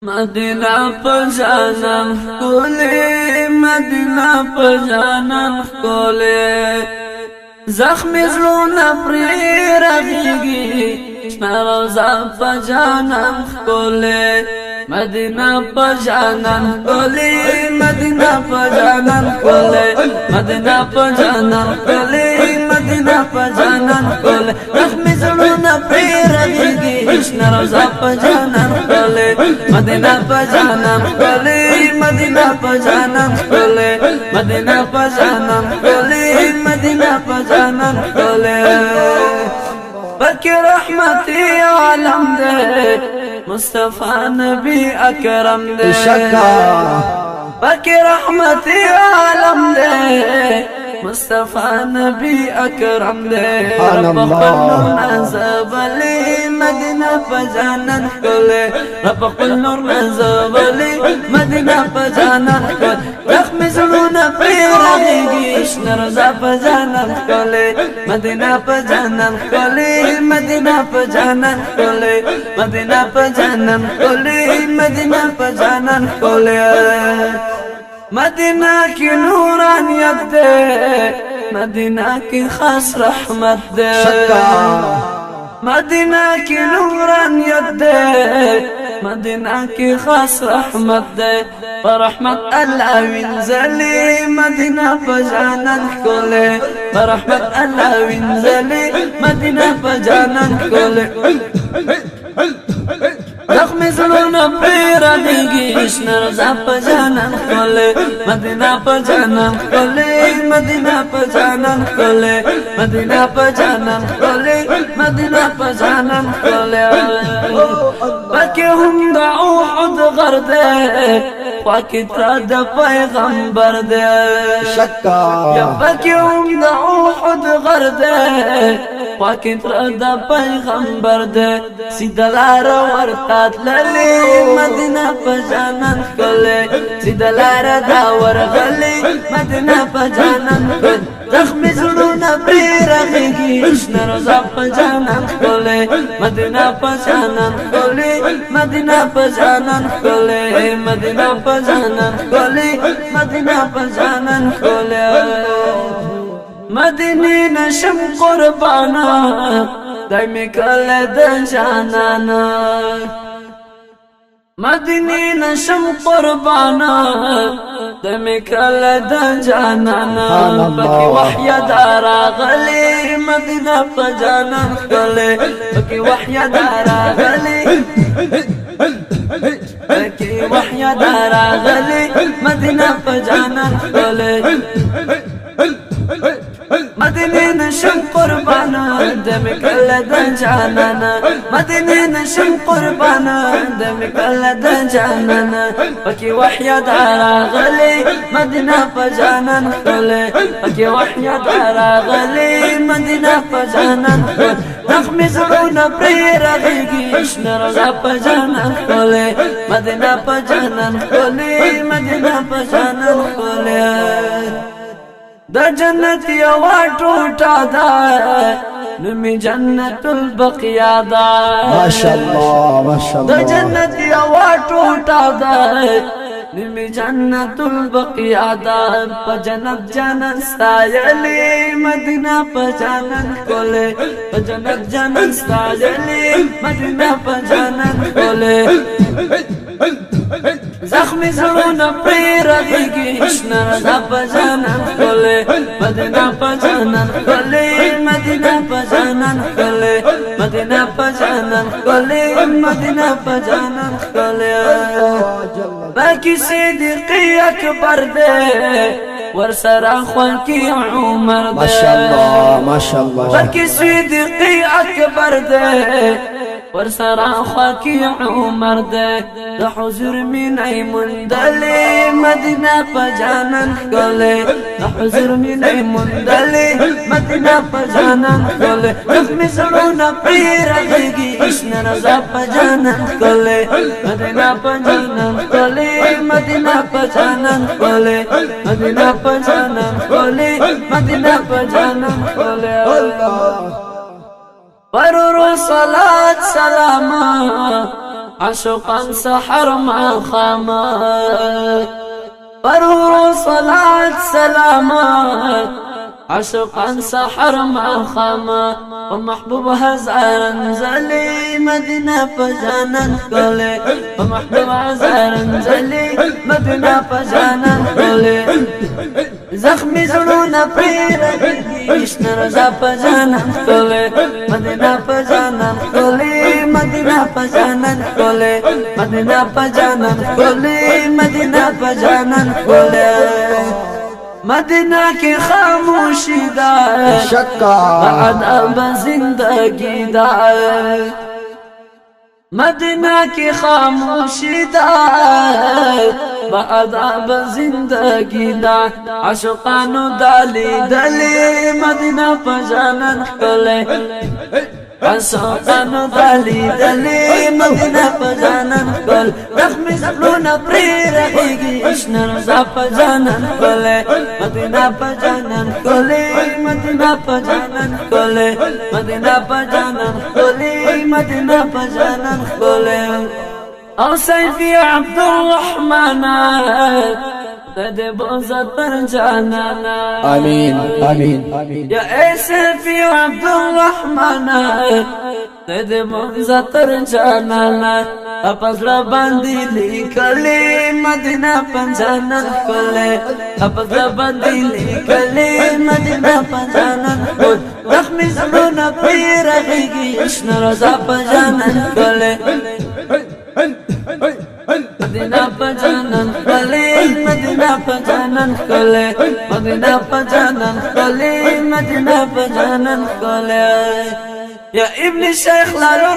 مدینہ پجانم کولی مدینہ پجانم کولی زخمی زلونا پری رغیگی شنا روزا پجانم کولی مدینہ پجانم کولی مدینہ پجانم کولی مدینہ پجانم کولی مدینہ پجانم کولی زخمی زلونا پری رغیگی شنا روزا پجانم کولی مدینہ پجانم کولی مدینہ پجانم کولی مدینہ پجانم کولی مدینہ پجانم کولی پاک رحمتی عالم دے مصطفیٰ نبی اکرم دے پاک رحمتی عالم دے مصطفیٰ نبی اکرم دے رب قلنا زبلی مدینہ پجانن کلے رب قلنا زبلی مدینہ پجانن کلے زخمی زلونا پیرگی اشنرزا پجانن کلے مدینہ پجانن کلے مدینہ پجانن کلے مدینہ پجانن کلے مدینہ پجانن کلے مدینہ کی نورانیت دے مدینہ کی خاص رحمت دے مدینہ کی نورانیت دے مدینہ کی خاص رحمت دے فرحمت اللہ وینزلی مدینہ پجانن کولے فرحمت اللہ وینزلی مدینہ پجانن کولے زخمی زلونا پیرا دیگی اشنرزا پجانن کولے مدینہ پجانن کولے مدینہ پجانن کولے مدینہ پجانن کولے مدینہ پجانن کولے پاکی ہم دا احد غردے پاکی تراد پیغمبر دے یا پاکی ہم دا احد غردے پاکی تراد پیغمبر دے سیدلار ورطات للی مدینہ پجانن کلے سیدلار داور غلی مدینہ پجانن کلے زخمی زلونا پیرگی اشنرزا پجانن کلے مدینہ پجانن کلے مدینہ پجانن کلے مدینہ پجانن کلے مدینہ پجانن کلے مدینی نشم قربانا دائمی کل د جانانا مدینی نشم قربانا دائمی کل د جانانا پکی وحی دارا غلی مدینہ پجانن کلے پکی وحی دارا غلی پکی وحی دارا غلی مدینہ پجانن کلے مدینی نشم قربانا دم کل د جانانا مدینی نشم قربانا دم کل د جانانا پکی وحی دارا غلی مدینہ پجانن کلے پکی وحی دارا غلی مدینہ پجانن کلے زخمی زلونا پیرگی اشنرزا پجانن کلے مدینہ پجانن کلے مدینہ پجانن کلے دا جنت یوا ٹوٹا دا نمی جنت البقیہ دا ماشاءاللہ ماشاءاللہ دا جنت یوا ٹوٹا دا نمی جنت البقیہ دا پا جنت جنت ستایلی مدینہ پا جانن کولے پا جنت جنت ستایلی مدینہ پا جانن کولے زخمی زلونا پیرگی اشنرزا پجانن کولے مدینہ پجانن کولے مدینہ پجانن کولے مدینہ پجانن کولے مدینہ پجانن کولے باقی صدیقی اکبر دے ورسرا خوانکی عمر دے ماشاءاللہ ماشاءاللہ باقی صدیقی اکبر دے ورسرا خوانکی عمر دے دا حضور منعی مندلی مدینہ پجانن کلے دا حضور منعی مندلی مدینہ پجانن کلے زخمی زلونا پیرگی اشنرزا پجانن کلے مدینہ پجانن کلے مدینہ پجانن کلے مدینہ پجانن کلے مدینہ پجانن کلے اللہ پرورو صلاة سلاما عشقا سحر ما خاما فرور صلاة سلامات عشقا سحر ما خاما ومحبوب هزار زلي مدينة فجانا كولي ومحبوب هزار زلي مدينة فجانا كولي زخمي زلونا پريرگی شنر زا فجانا كولي مدينة فجانا كولي مدينة فجانا كولي مدينة فجانا كولي مدينة فجانا كولي مدینہ کی خاموشی دا شکا بعد اب زندگی دا مدینہ کی خاموشی دا بعد اب زندگی دا عشقانو دالی دلی مدینہ پجانن کلے عشقانو دالی دلی مدینہ پجانن کل زخمی زبلونا پریرگی اشنر زا پجانن کلے مدینہ پجانن کلے مدینہ پجانن کلے مدینہ پجانن کلے مدینہ پجانن کلے او سیفی عبدالرحمن تدے بوزت پر جانانا آمین آمین یا اے سیفی عبدالرحمن تدے بوزت پر جانانا اپس لبندی لیکلی مدینہ پنجانن کلے اپس لبندی لیکلی مدینہ پنجانن کل زخمی زلونا پیرگی اشنر رضا پنجانن کلے مدینہ پجانن کلی مدینہ پجانن کلی مدینہ پجانن کلی مدینہ پجانن کلی یا ابن شیخ لالو